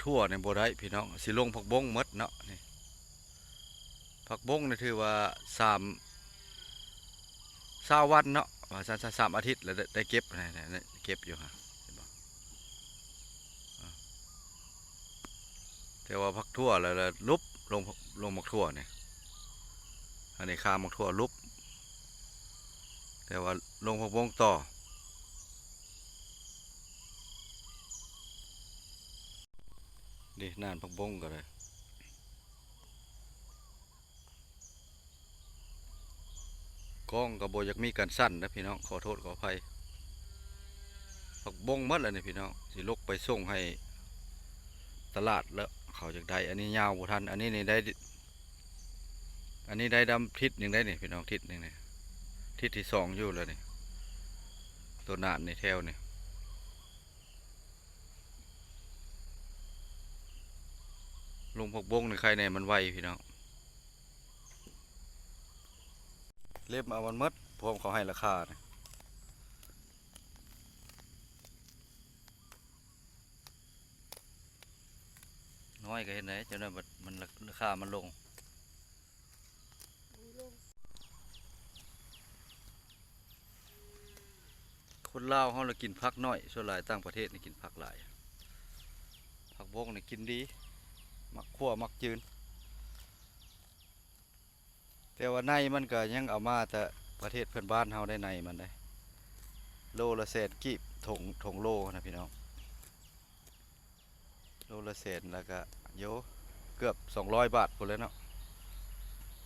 ทั่วในบ่ได้พี่น้องสิลงผักบงหมดเนาะนี่ผักบงนี่ถือว่า20 วันเนาะว่า3 อาทิตย์แล้วได้เก็บนี่เก็บอยู่ฮะเห็นบ่แต่ว่าผักทั่วแล้วลุบลงผักทั่วนี่อันนี้ข้ามผักทั่วลุบแต่ว่าลงผักบงต่อนี่น่านผักบงก็เลยกล้องกับโบอยากมีการสั้นนะพี่น้องขอโทษขออภัยผักบงหมดเลยนี่พี่น้องสิลกไปส่งให้ตลาดแล้วเขาจากได้อันนี้ยาวบ่ทันอันนี้นี่ได้อันนี้ได้ดำทิศหนึ่งได้นี่พี่น้องทิศหนึ่งนี่ทิศที่2อยู่แล้วนี่ตัวน่านในแถวนี่ลงผักบงในใครในมันไวพี่น้องเล็บเอามันมดพร้อมเขาให้ราคานะน้อยก็เห็นไหมจนมันราคามันลงคนลาวเขาเลยกินผักน้อยส่วนหลายต่างประเทศนี่กินผักหลายผักบงนี่กินดีมักขั่วมักจืนแต่ว่าในมันก็ยังเอามาแต่ประเทศเพื่อนบ้านเขาได้ในมันได้โลละแสนกีบถงโลนะพี่น้องโลละแสนแล้วก็โยเกือบ200 บาทคนเลยเนาะ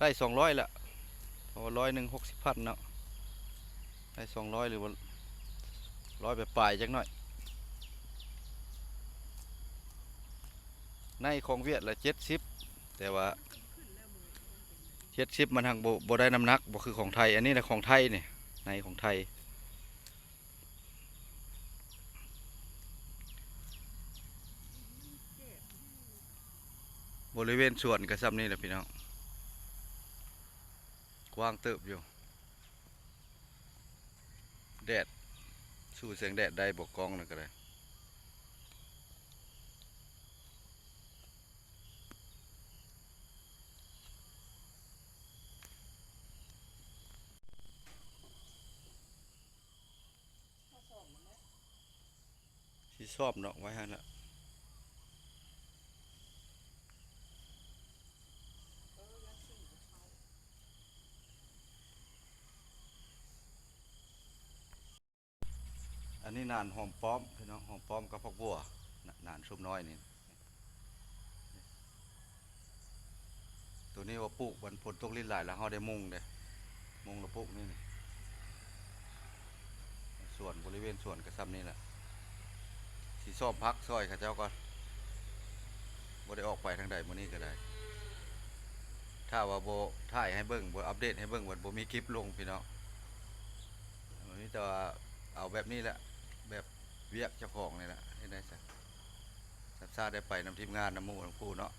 ได้200ละเพราะว่า100 60 พันเนาะได้200หรือว่า100ไปปลายจังหน่อยในของเวียดละ70แต่ว่า70มันทางบ่ได้น้ำหนักบ่คือของไทยอันนี้นะของไทยเนี่ยในของไทยบริเวณสวนกระซ้ำนี่แหละพี่น้องกว้างเติบอยู่แดดสู้แสงแดดได้บกกองนั่นก็ได้ที่ชอบเนาะไว้ให้ละอันนี้นานหอมป้อมพี่น้องหอมป้อมกับผักบัวนานชุบน้อยนี่ตัวนี้ว่าปลูกวันฝนตกลิ้นหลายแล้วเขาได้มุงเด้มุงแล้วปลูกนี่ส่วนบริเวณส่วนกระซ้ำนี่แหละสีส้มพักซอยข้าเจ้าก่อนบ่ได้ออกไปทางใดมื้อนี้ก็ได้ถ้าว่าบ่ถ่ายให้เบิ่งบ่อัปเดตให้เบิ่งว่าบ่มีคลิปลงพี่น้องวันนี้จะเอาแบบนี้แหละแบบเวียกเจ้าของนี่แหละให้ได้ซะซาได้ไปนำทีมงานนำหมู่นำคู่เนาะ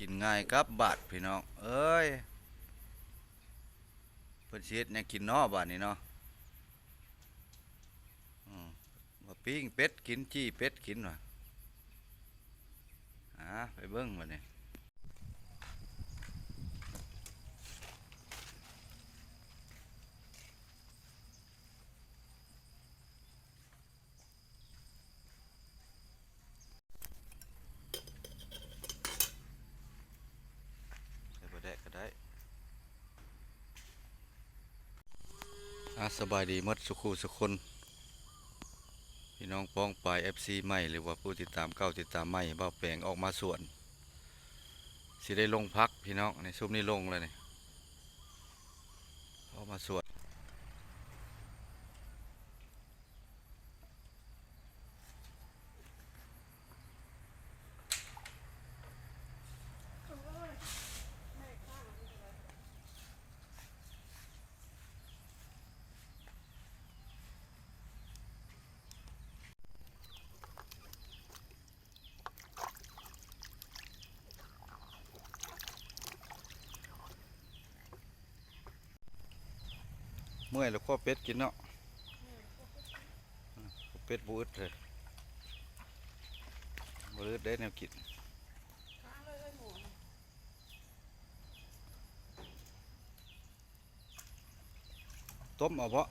กินง่ายกับบาดพี่น้องเอ้ยเพิ่นสิเฮ็ดแนวกินเนาะบาดนี้เนาะว่าปิ้งเป็ดกินจี้เป็ดกินว่ะไปเบิ่งบัดนี้ใส่บ่ได้ก็ได้สบายดีหมดสุขุสุคนพี่น้องป้องปลาย FC ใหม่หรือว่าผู้ติดตามเก่าติดตามใหม่เบาแปลงออกมาสวน สิได้ลงพักพี่น้องในซุปนี้ลงเลยนี่เอามาสวดเมื่อยแล้วก็เป็ดกินเนาะเป็ดบูดเลยบูดได้แนวกินต้มเอาเพาะ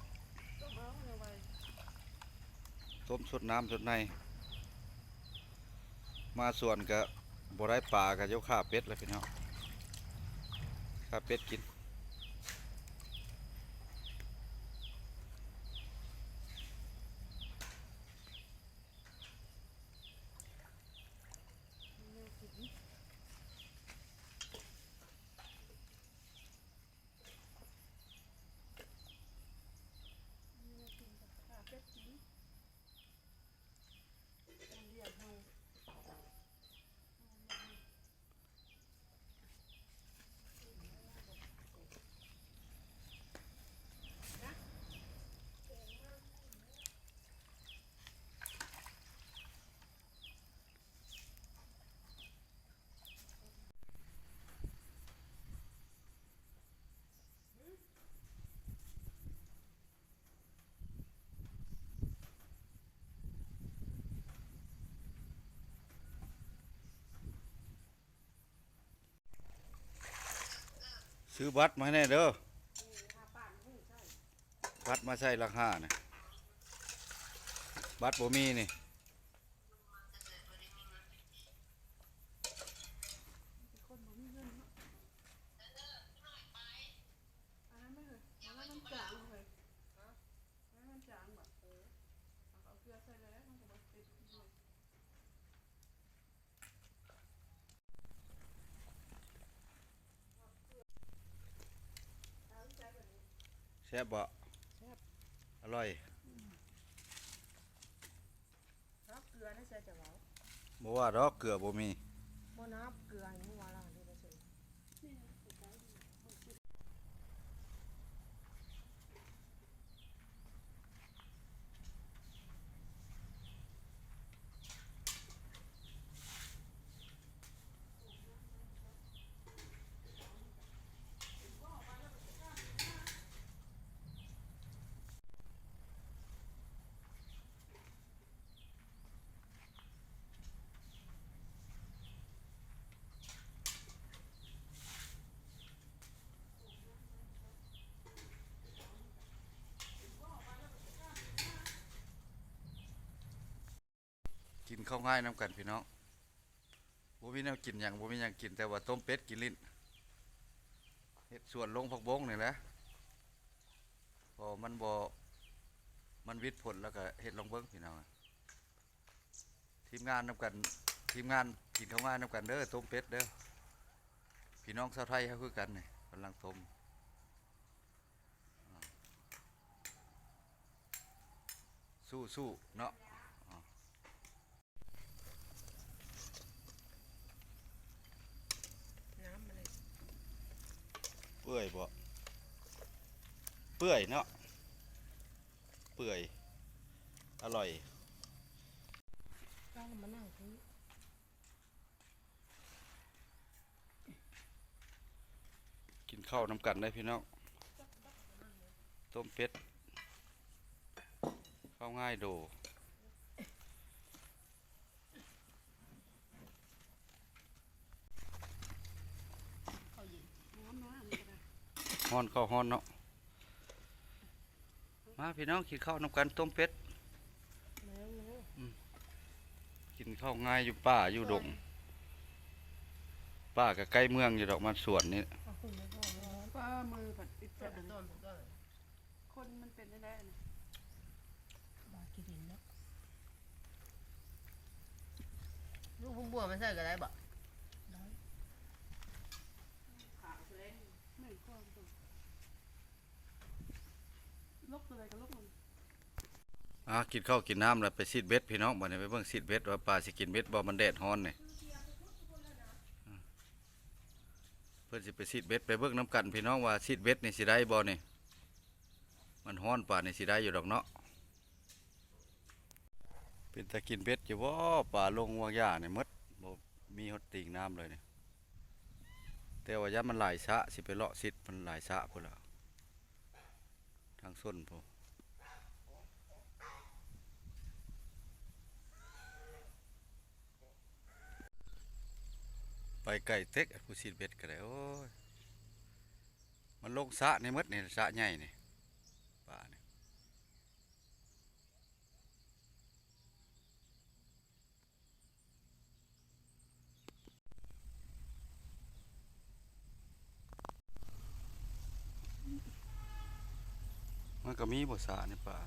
ต้มสดน้ำสดในมาส่วนกับบได้ปลากับเจ้าข้าเป็ดเลยพี่น้องข้าเป็ดกินซื้อบัตรมาให้แน่เด้อบัตรมาใช้ราคาเนี่ยบัตรบ่มีนี่แซ่บบ่อร่อย นับเกลือได้ใช่จะเว้า บ่ว่าดอกเกลือบ่มี บ่นับเกลือให้เมื่อวานเราได้ไปซื้อกินข้าวง่ายน้ำกันพี่น้องบ่มีแนวกินหยังบ่มีหยังกินแต่ว่าต้มเป็ดกินลิ้นเฮ็ดส่วนลงผักบงนี่แหละพอมันบ่มันวิดผลแล้วก็เฮ็ดลองเบิ่งพี่น้องทีมงานนำกันทีมงานกินข้าวง่ายนำกันเด้อต้มเป็ดเด้อพี่น้องชาวไทยเฮาคือกันนี่กำลังต้มสู้ๆเนาะ น้ำมาเลย เปื่อยบ่เปื่อยเนาะเปื่อยอร่อย เรามานั่งคุย กินข้าวน้ำกันได้พี่น้องต้มเป็ดข้าวง่ายโดฮ้อนข้าวฮ้อนเนาะมาพี่น้องกินข้าวน้ำกันต้มเป็ด แล้ว กินข้าวง่ายอยู่ป่าอยู่ดงป่ากับใกล้เมืองอยู่ดอกมันสวนนี่ เอาคุณแล้วก็ป้ามือผัดติดจะต้นคนมันเป็นได้ได้นะบากินเนาะ ลูกพุ่งบัวมันใส่ก็ได้บ่ ได้ ลกตัวใดก็ลกมัน กินข้าวกินน้ำแล้วไปซีดเบ็ดพี่น้องบัดนี้ไปเบิ่งซีดเบ็ดว่าปลาสิกินเบ็ดบ่มันแดดร้อนนี่เพิ่นสิไปซีดเบ็ดไปเบิ่งน้ำกันพี่น้องว่าซีดเบ็ดนี่สิได้บ่นี่มันร้อนป่านนี่สิได้อยู่ดอกเนาะเป็นตะกินเบ็ดอยู่บ่ปลาลงวางหญ้านี่หมดบ่มีฮอดติ่งน้ำเลยนี่แต่ว่ายามมันหลายสะสิไปเลาะซิดมันหลายสะพุ่นล่ะทางส้นพุ่นไปไก่เต็กผู้ซีดเบ็ดก็ได้โอ้ยมันลงสะนี่หมดนี่สะใหญ่นี่ปลานี่มันก็มีบ่สะนี่ปลา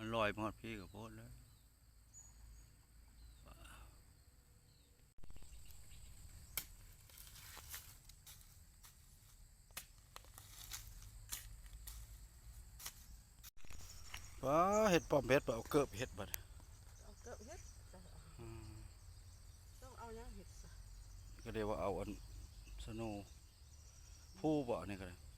มันลอยมาฮอดพี่ก็โพดแล้วว้าเห็ดป้อมเห็ดบ่เอาเกิบเห็ดบัด เอาเกิบเฮ็ดต้องเอายังเฮ็ดซะ ก็เรียกว่าเอาอันสโนว์ผู้บ่นี่ก็ได้